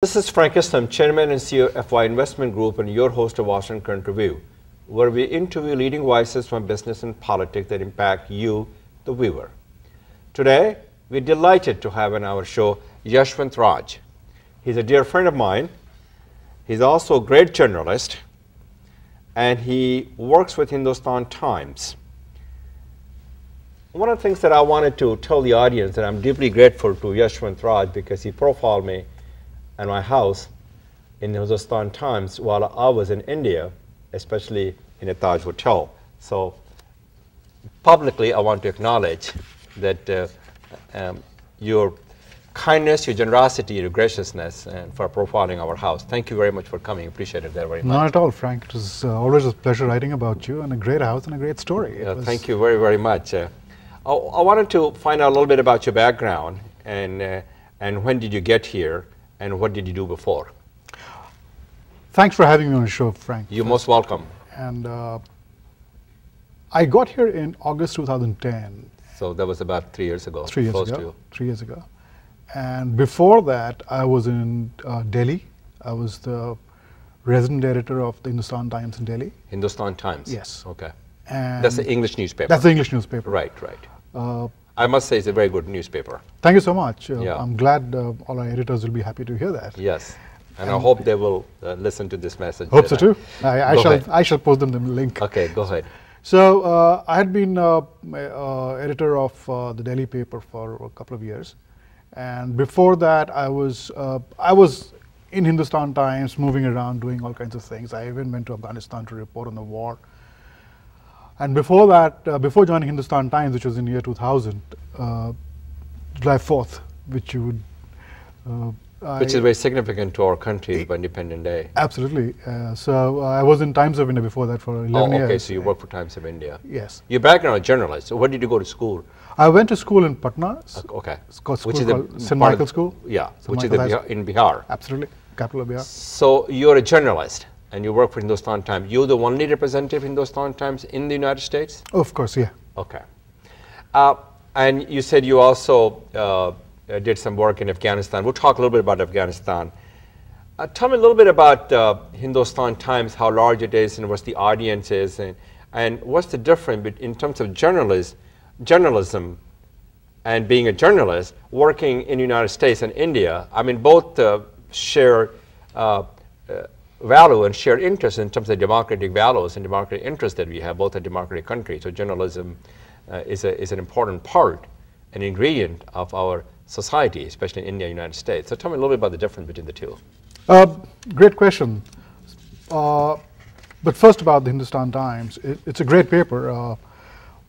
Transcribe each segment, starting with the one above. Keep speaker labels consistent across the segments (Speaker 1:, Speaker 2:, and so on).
Speaker 1: This is Frank Islam, Chairman and CEO of FY Investment Group and your host of Washington Current Review, where we interview leading voices from business and politics that impact you, the viewer. Today, we're delighted to have on our show Yashwant Raj. He's a dear friend of mine. He's also a great journalist, and he works with Hindustan Times. One of the things that I wanted to tell the audience that I'm deeply grateful to Yashwant Raj because he profiled me at my house in the Hindustan Times while I was in India, especially in a Taj hotel. So publicly, I want to acknowledge that your kindness, your generosity, your graciousness, and for profiling our house. Thank you very much for coming. Appreciate it very much.
Speaker 2: Not at all, Frank. It was always a pleasure writing about you and a great house and a great story.
Speaker 1: Thank you very, very much. I wanted to find out a little bit about your background and when did you get here and what did you do before?
Speaker 2: Thanks for having me on the show, Frank.
Speaker 1: You're most welcome.
Speaker 2: And I got here in August 2010.
Speaker 1: So that was about 3 years ago.
Speaker 2: 3 years ago. 3 years ago. And before that, I was in Delhi. I was the resident editor of the Hindustan Times in Delhi.
Speaker 1: Hindustan Times?
Speaker 2: Yes.
Speaker 1: Okay.
Speaker 2: And
Speaker 1: that's the English newspaper?
Speaker 2: That's the English newspaper.
Speaker 1: Right, right. I must say it's a very good newspaper.
Speaker 2: Thank you so much.
Speaker 1: Yeah.
Speaker 2: I'm glad all our editors will be happy to hear that.
Speaker 1: Yes. And I hope they will listen to this message.
Speaker 2: Hope so too. I shall post them the link.
Speaker 1: Okay, go ahead.
Speaker 2: So I had been editor of the Delhi paper for a couple of years, and before that I was in Hindustan Times, moving around, doing all kinds of things. I even went to Afghanistan to report on the war. And before that, before joining Hindustan Times, which was in the year 2000, July 4th, which you would
Speaker 1: which is very significant to our country for Independence Day.
Speaker 2: Absolutely. So I was in Times of India before that for 11 years.
Speaker 1: Okay, so you work for Times of India.
Speaker 2: Yes.
Speaker 1: Your background is journalist. So where did you go to school?
Speaker 2: I went to school in Patna.
Speaker 1: Okay.
Speaker 2: It's called
Speaker 1: which is
Speaker 2: St. Michael's School.
Speaker 1: Yeah,
Speaker 2: St.
Speaker 1: which
Speaker 2: Michael's
Speaker 1: is in Bihar.
Speaker 2: Absolutely, capital of Bihar.
Speaker 1: So you're a journalist and you work for Hindustan Times. You're the only representative of Hindustan Times in the United States?
Speaker 2: Of course, yeah.
Speaker 1: Okay. And you said you also did some work in Afghanistan. We'll talk a little bit about Afghanistan. Tell me a little bit about Hindustan Times, how large it is and what the audience is, and what's the difference in terms of journalism and being a journalist working in the United States and India. I mean, both share value and share interest in terms of democratic values and democratic interests that we have, both a democratic country. So journalism is an important part, an ingredient of our society, especially in India and the United States. So tell me a little bit about the difference between the two.
Speaker 2: Great question. But first about the Hindustan Times, it's a great paper.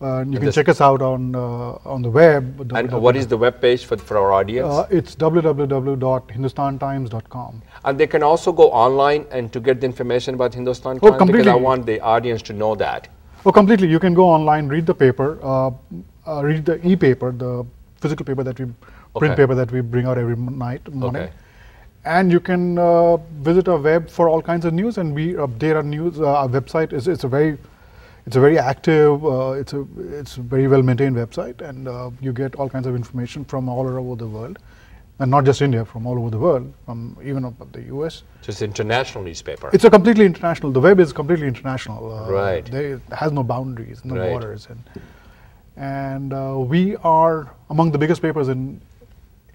Speaker 2: You can check us out on the web.
Speaker 1: And what is the web page for our audience?
Speaker 2: It's www.hindustantimes.com.
Speaker 1: And they can also go online and to get the information about Hindustan Times?
Speaker 2: Completely.
Speaker 1: Because I want the audience to know that.
Speaker 2: Oh, completely. You can go online, read the paper, read the e-paper, the physical paper that we print paper that we bring out every morning.
Speaker 1: Okay.
Speaker 2: And you can visit our web for all kinds of news, and we update our news. Our website it's a very active, it's a very well maintained website, and you get all kinds of information from all over the world, and not just India, from all over the world, from even up the US.
Speaker 1: So it's an international newspaper.
Speaker 2: It's a completely international. The web is completely international.
Speaker 1: Right.
Speaker 2: It has no boundaries, no borders, and we are among the biggest papers in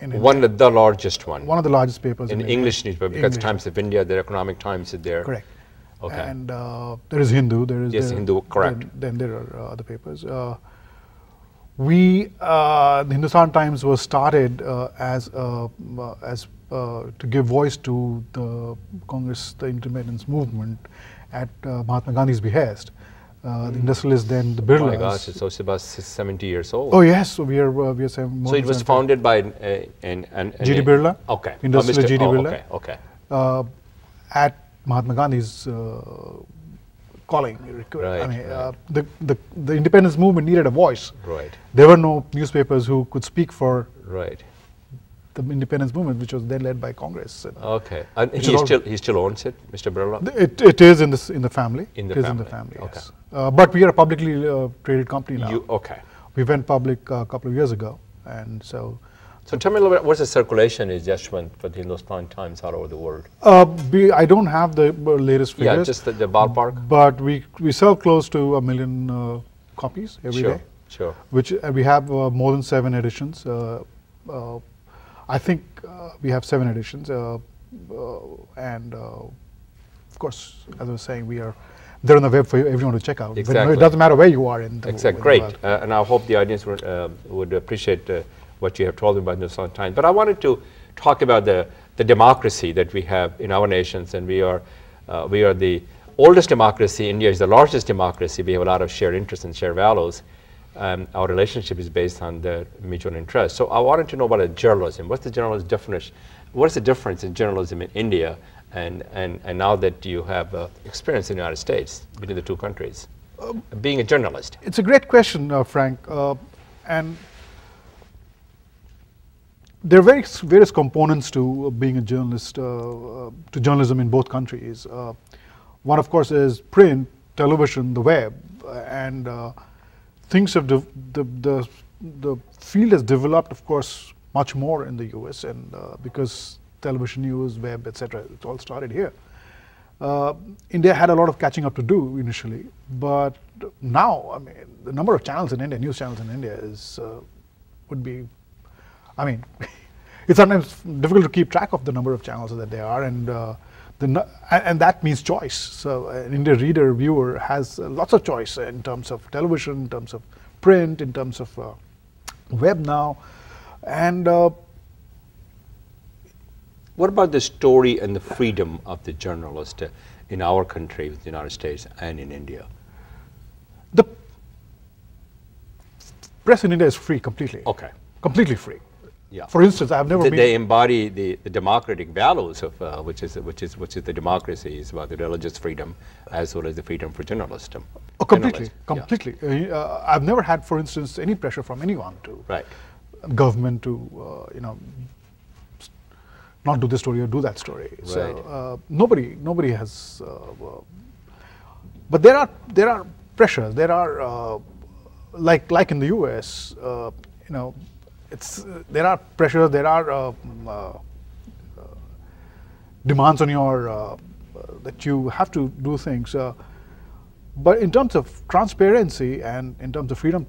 Speaker 2: India.
Speaker 1: One of the largest one.
Speaker 2: One of the largest papers
Speaker 1: in English newspaper, because Times of India, their economic times is there.
Speaker 2: Correct.
Speaker 1: Okay.
Speaker 2: And there is Hindu.
Speaker 1: Hindu, correct.
Speaker 2: Then there are other papers. The Hindustan Times was started to give voice to the Congress, the independence movement, at Mahatma Gandhi's behest. The industrialists, then the Birlas.
Speaker 1: Oh my gosh, so it's about 70 years old.
Speaker 2: Oh yes, so we are so
Speaker 1: it was founded by
Speaker 2: G.D. Birla.
Speaker 1: Okay.
Speaker 2: Industrialist G.D. Birla.
Speaker 1: Okay.
Speaker 2: At Mahatma Gandhi's calling.
Speaker 1: Right,
Speaker 2: I mean,
Speaker 1: right.
Speaker 2: The independence movement needed a voice.
Speaker 1: Right.
Speaker 2: There were no newspapers who could speak for the independence movement, which was then led by Congress.
Speaker 1: Okay. And he still owns it, Mr. Birla?
Speaker 2: It is in the family.
Speaker 1: In the family.
Speaker 2: Yes. But we are a publicly traded company now.
Speaker 1: Okay.
Speaker 2: We went public a couple of years ago, and so
Speaker 1: So tell me a little bit, what's the circulation is, Yashwant, for the Hindustan Times all over the world?
Speaker 2: I don't have the latest figures.
Speaker 1: Yeah, just the ballpark?
Speaker 2: But we sell close to 1 million copies every day.
Speaker 1: Sure.
Speaker 2: Which we have more than 7 editions. I think we have 7 editions. And of course, as I was saying, they're on the web for everyone to check out.
Speaker 1: Exactly.
Speaker 2: It doesn't matter where you are in the
Speaker 1: Exactly. Great. And I hope the audience would appreciate what you have told me about Hindustan Times. But I wanted to talk about the democracy that we have in our nations, and we are the oldest democracy. India is the largest democracy. We have a lot of shared interests and shared values. Our relationship is based on the mutual interest. So I wanted to know about journalism. What's the journalist definition? What is the difference in journalism in India and now that you have experience in the United States between the two countries, being a journalist?
Speaker 2: It's a great question, Frank. And there are various components to being a journalist, to journalism in both countries. One, of course, is print, television, the web, and things have the field has developed, of course, much more in the U.S. and because television news, web, etc., it all started here. India had a lot of catching up to do initially, but now, I mean, the number of channels in India, news channels in India, would be, I mean, it's sometimes difficult to keep track of the number of channels that there are, and that means choice. So an Indian reader, viewer has lots of choice in terms of television, in terms of print, in terms of web now, and
Speaker 1: what about the story and the freedom of the journalist in our country, the United States, and in India?
Speaker 2: The press in India is free completely.
Speaker 1: Okay.
Speaker 2: Completely free.
Speaker 1: Yeah.
Speaker 2: For instance, I have never been.
Speaker 1: They embody the democratic values of which is the democracy is about the religious freedom as well as the freedom for journalism.
Speaker 2: Oh, completely, completely. Yeah. I've never had, for instance, any pressure from anyone to government to not do this story or do that story. Right. So nobody has. But there are pressures. There are like in the U.S. There are pressures. There are demands on your that you have to do things. But in terms of transparency and in terms of freedom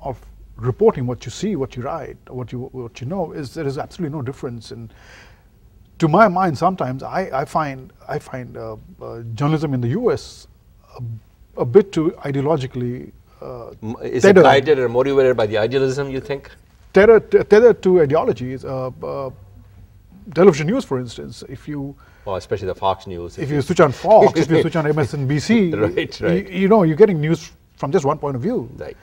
Speaker 2: of reporting what you see, what you write, what you know, there is absolutely no difference. And to my mind, sometimes I find journalism in the U.S. a bit too ideologically.
Speaker 1: Is it guided or motivated by the idealism, you think?
Speaker 2: Tethered to ideologies. Television news, for instance, if you
Speaker 1: especially the Fox News.
Speaker 2: If you switch on Fox, if you switch on MSNBC,
Speaker 1: right.
Speaker 2: You're getting news from just one point of view.
Speaker 1: Right.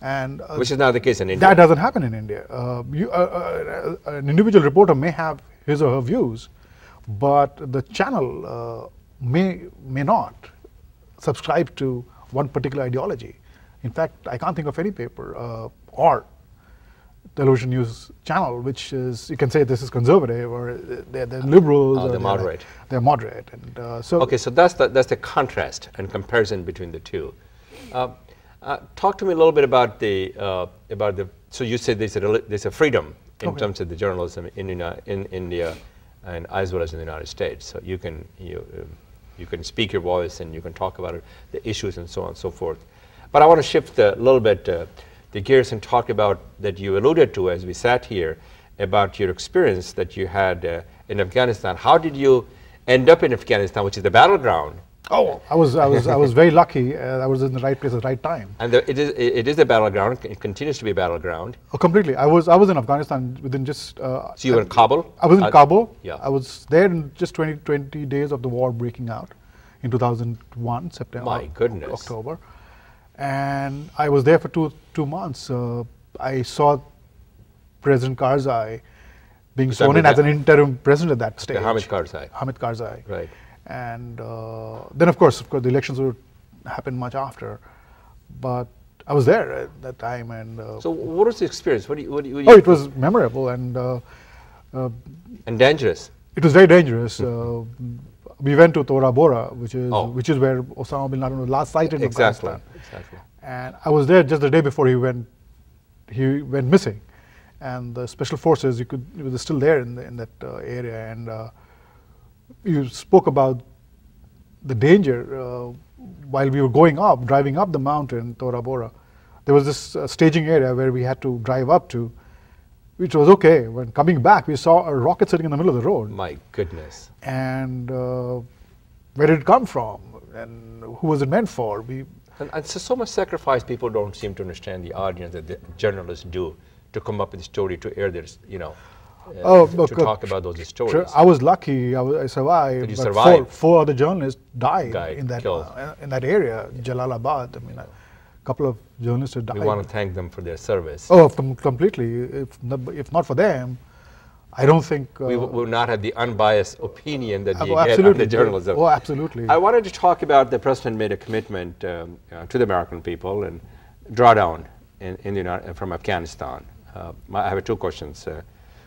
Speaker 2: And
Speaker 1: which is not the case in India.
Speaker 2: That doesn't happen in India. An individual reporter may have his or her views, but the channel may not subscribe to one particular ideology. In fact, I can't think of any paper or television news channel which is, you can say this is conservative or they're liberals.
Speaker 1: They're moderate.
Speaker 2: They're moderate. And so
Speaker 1: okay, so that's the contrast and comparison between the two. Talk to me a little bit about the. So you said there's a freedom in terms of the journalism in India, and as well as in the United States. So you can speak your voice and you can talk about the issues and so on and so forth. But I want to shift a little bit the gears and talk about that you alluded to as we sat here about your experience that you had in Afghanistan. How did you end up in Afghanistan, which is the battleground?
Speaker 2: Oh, I was very lucky. I was in the right place at the right time.
Speaker 1: And it is a battleground. It continues to be a battleground.
Speaker 2: Oh, completely. I was in Afghanistan within just.
Speaker 1: So you were in Kabul?
Speaker 2: I was in Kabul.
Speaker 1: Yeah.
Speaker 2: I was there in just 20 days of the war breaking out in 2001, September.
Speaker 1: My goodness.
Speaker 2: October, and I was there for two months. I saw President Karzai being sworn in as an interim president at that stage.
Speaker 1: Hamid Karzai.
Speaker 2: Hamid Karzai.
Speaker 1: Right.
Speaker 2: And then, of course, the elections would happen much after. But I was there at that time, and
Speaker 1: so what was the experience? What do you
Speaker 2: it was memorable and
Speaker 1: dangerous.
Speaker 2: It was very dangerous. We went to Tora Bora, which is where Osama bin Laden was last sighted in Afghanistan.
Speaker 1: Exactly.
Speaker 2: And I was there just the day before he went missing. and the special forces, it was still there in that area. And you spoke about the danger while we were driving up the mountain, Tora Bora. There was this staging area where we had to drive up to, which was okay. When coming back, we saw a rocket sitting in the middle of the road.
Speaker 1: My goodness.
Speaker 2: And where did it come from? And who was it meant for?
Speaker 1: And so much sacrifice people don't seem to understand, the audience, that the journalists do to come up with a story, to air their, to talk about those stories.
Speaker 2: Sure, I was lucky. I survived.
Speaker 1: Did you
Speaker 2: but
Speaker 1: survive?
Speaker 2: Four other journalists died in that area, Jalalabad. I mean, a couple of journalists had died.
Speaker 1: We want to thank them for their service.
Speaker 2: Oh, completely. If not for them, I don't think
Speaker 1: we would not have the unbiased opinion that you
Speaker 2: get
Speaker 1: on the journalism.
Speaker 2: Oh, absolutely.
Speaker 1: I wanted to talk about the president made a commitment to the American people and drawdown from Afghanistan. I have two questions.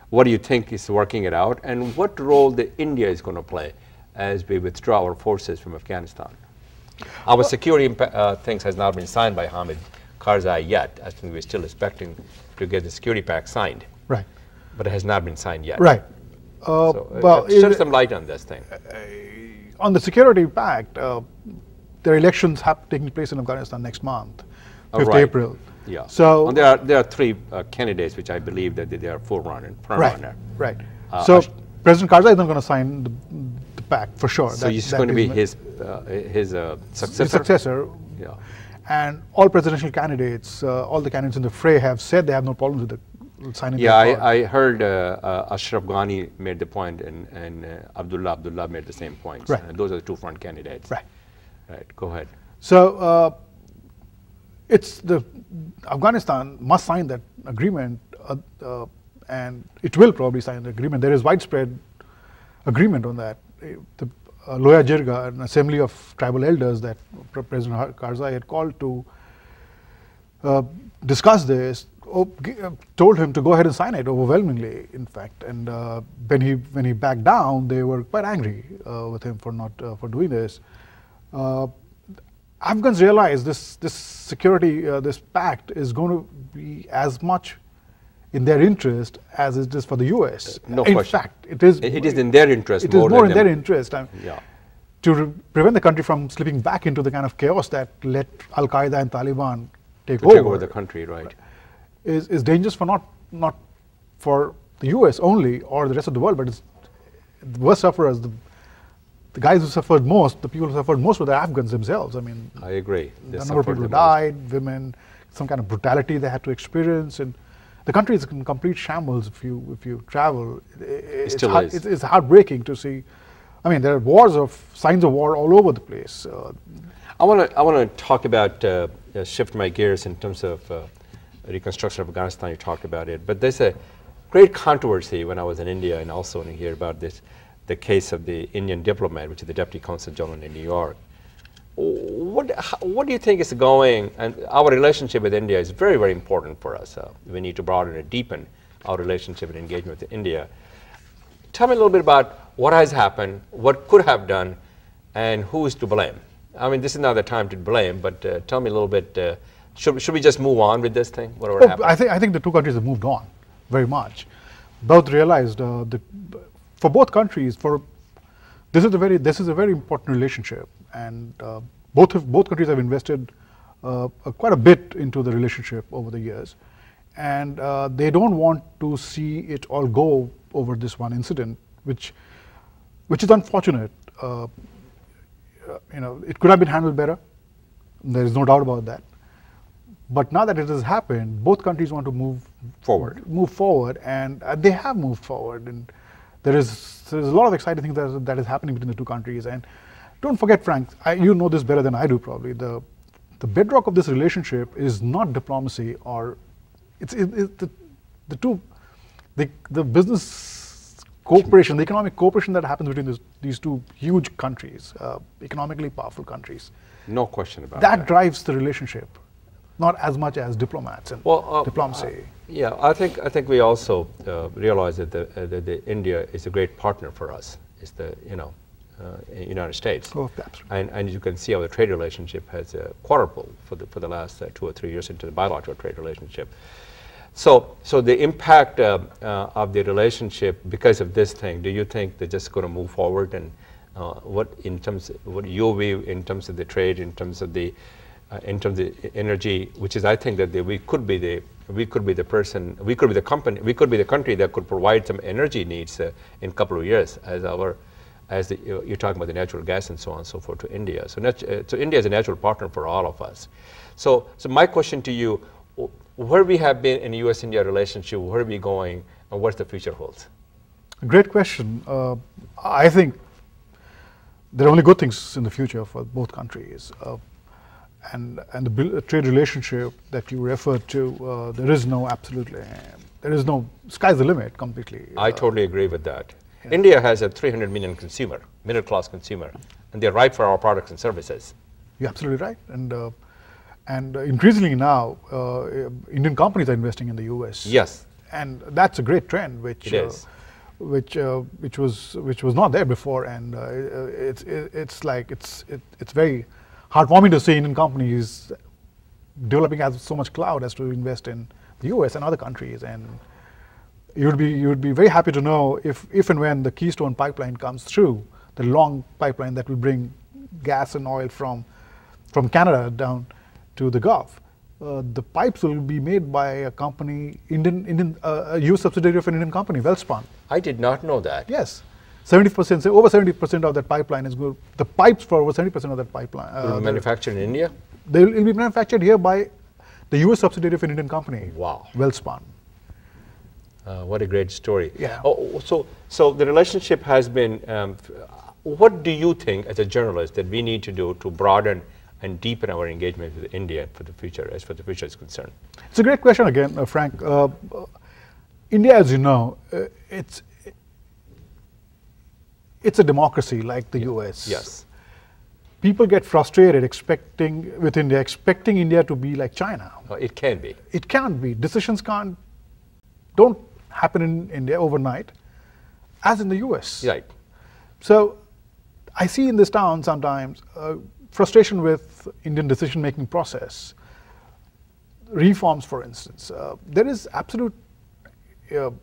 Speaker 1: What do you think is working it out, and what role India is going to play as we withdraw our forces from Afghanistan? Our security things has not been signed by Hamid Karzai yet. I think we're still expecting to get the security pact signed.
Speaker 2: Right.
Speaker 1: But it has not been signed yet.
Speaker 2: Right.
Speaker 1: Shed some light on this thing.
Speaker 2: On the security pact, there are elections taking place in Afghanistan next month, 5th April.
Speaker 1: Yeah.
Speaker 2: So
Speaker 1: and there are three candidates which I believe that they are front runner.
Speaker 2: Right. So President Karzai is not going to sign the pact for sure.
Speaker 1: So he's going to be his successor.
Speaker 2: His successor.
Speaker 1: Yeah.
Speaker 2: And all presidential candidates, all the candidates in the fray have said they have no problems with signing.
Speaker 1: Yeah, I heard Ashraf Ghani made the point, and Abdullah made the same points.
Speaker 2: Right.
Speaker 1: And those are the two front candidates.
Speaker 2: Right.
Speaker 1: Right. Go ahead.
Speaker 2: So Afghanistan must sign that agreement, and it will probably sign the agreement. There is widespread agreement on that. The Loya Jirga, an assembly of tribal elders that President Karzai had called to discuss this, told him to go ahead and sign it overwhelmingly, in fact. And when he backed down, they were quite angry with him for not for doing this. Afghans realize this security, this pact is going to be as much in their interest as it is for the U.S.
Speaker 1: No
Speaker 2: in
Speaker 1: question.
Speaker 2: fact, it is
Speaker 1: in their interest.
Speaker 2: It is more in their interest.
Speaker 1: Yeah.
Speaker 2: To prevent the country from slipping back into the kind of chaos that let Al Qaeda and Taliban take
Speaker 1: over the country, right?
Speaker 2: Is dangerous for not for the U.S. only or the rest of the world, but it's the worst sufferers. The guys who suffered most, the people who suffered most were the Afghans themselves. I mean,
Speaker 1: I agree.
Speaker 2: A number of people who died, women, some kind of brutality they had to experience, and the country is in complete shambles. If you travel, it's heartbreaking to see. I mean, there are signs of war all over the place.
Speaker 1: I want to talk about shift my gears in terms of reconstruction of Afghanistan. You talked about it, but there's a great controversy when I was in India, and also when you hear about the case of the Indian diplomat, which is the Deputy Consul General in New York. What do you think is going? And our relationship with India is very, very important for us. We need to broaden and deepen our relationship and engagement with India. Tell me a little bit about what has happened, what could have done, and who is to blame. I mean, this is not the time to blame, but tell me a little bit. Should we just move on with this thing? Whatever happened?
Speaker 2: I think the two countries have moved on very much. Both realized for both countries, this is a very important relationship, and both countries have invested quite a bit into the relationship over the years, and they don't want to see it all go over this one incident, which is unfortunate. It could have been handled better. There is no doubt about that. But now that it has happened, both countries want to move forward, and they have moved forward. And there's a lot of exciting things that is happening between the two countries. And don't forget, Frank, you know this better than I do probably. The bedrock of this relationship is not diplomacy, or it's the business cooperation, the economic cooperation that happens between these two huge countries, economically powerful countries.
Speaker 1: No question about that.
Speaker 2: That drives the relationship, not as much as diplomats and diplomacy.
Speaker 1: Yeah, I think we also realize that India is a great partner for us. It's the United States.
Speaker 2: Oh, absolutely.
Speaker 1: And you can see how the trade relationship has quadrupled for the last 2 or 3 years into the bilateral trade relationship. So the impact of the relationship because of this thing, do you think they're just going to move forward? And what your view in terms of the trade, in terms of the energy, which is I think that we could be the company, we could be the country that could provide some energy needs in a couple of years you're talking about the natural gas and so on and so forth to India. So India is a natural partner for all of us. So my question to you, where we have been in the U.S.-India relationship, where are we going, and what's the future holds?
Speaker 2: Great question. I think there are only good things in the future for both countries. And the trade relationship that you referred to, there is no sky's the limit completely.
Speaker 1: I totally agree with that. Yeah. India has a 300 million consumer, middle-class consumer, and they're ripe for our products and services.
Speaker 2: You're absolutely right. And increasingly now, Indian companies are investing in the U.S.
Speaker 1: Yes.
Speaker 2: And that's a great trend, which was not there before, and it's very heartwarming to see Indian companies developing as so much clout as to invest in the U.S. and other countries. And you would be very happy to know if and when the Keystone pipeline comes through, the long pipeline that will bring gas and oil from Canada down to the Gulf. The pipes will be made by a company, a U.S. subsidiary of an Indian company, Welspun.
Speaker 1: I did not know that.
Speaker 2: Yes. 70%, over 70% of that pipeline is good. The pipes for over 70% of that pipeline.
Speaker 1: Will be manufactured in India?
Speaker 2: They will be manufactured here by the U.S. subsidiary of an Indian company.
Speaker 1: Wow.
Speaker 2: Welspun.
Speaker 1: What a great story.
Speaker 2: Yeah.
Speaker 1: So the relationship has been, what do you think as a journalist that we need to do to broaden and deepen our engagement with India for the future, as far as the future is concerned?
Speaker 2: It's a great question again, Frank. India, as you know, it's a democracy like the US.
Speaker 1: Yes.
Speaker 2: People get frustrated expecting India to be like China.
Speaker 1: It can be.
Speaker 2: It can't be. Decisions don't happen in India overnight, as in the US.
Speaker 1: Right.
Speaker 2: So I see in this town sometimes frustration with Indian decision-making process. Reforms, for instance. There is absolute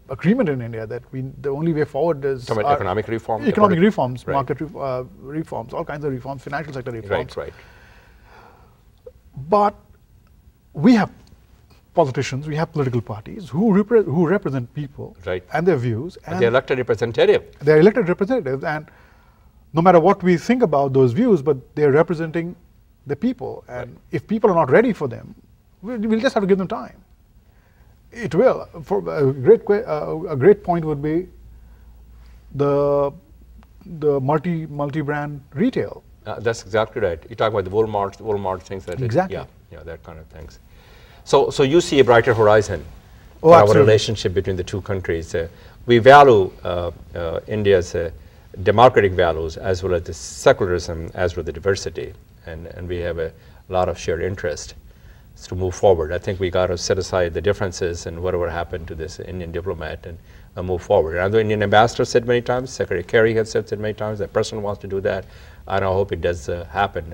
Speaker 2: agreement in India that the only way forward is
Speaker 1: economic reform.
Speaker 2: Economic reforms,
Speaker 1: right.
Speaker 2: Market reforms, all kinds of reforms, financial sector reforms.
Speaker 1: Right.
Speaker 2: But we have politicians, we have political parties who represent people,
Speaker 1: right,
Speaker 2: and their views.
Speaker 1: And they're elected representatives.
Speaker 2: They're elected representatives, and no matter what we think about those views, but they're representing the people. And right. If people are not ready for them, we'll just have to give them time. It will. For a great point would be the multi-brand retail.
Speaker 1: That's exactly right. You talk about the Walmart things.
Speaker 2: Exactly.
Speaker 1: Yeah, that kind of things. So you see a brighter horizon for our relationship between the two countries. We value India's democratic values as well as the secularism, as well as the diversity, and we have a lot of shared interest to move forward. I think we got to set aside the differences and whatever happened to this Indian diplomat and move forward. And the Indian ambassador said many times, Secretary Kerry has said many times, that person wants to do that. I hope it does happen.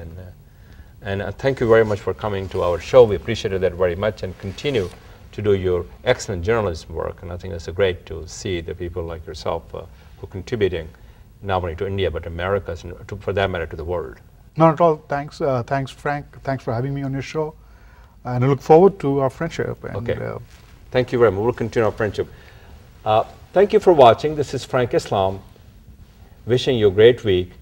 Speaker 1: And thank you very much for coming to our show. We appreciated that very much, and continue to do your excellent journalism work. And I think it's great to see the people like yourself who are contributing not only to India but America, and for that matter to the world.
Speaker 2: Not at all. Thanks, Frank. Thanks for having me on your show. And I look forward to our friendship. And
Speaker 1: okay. Thank you very much. We'll continue our friendship. Thank you for watching. This is Frank Islam, wishing you a great week.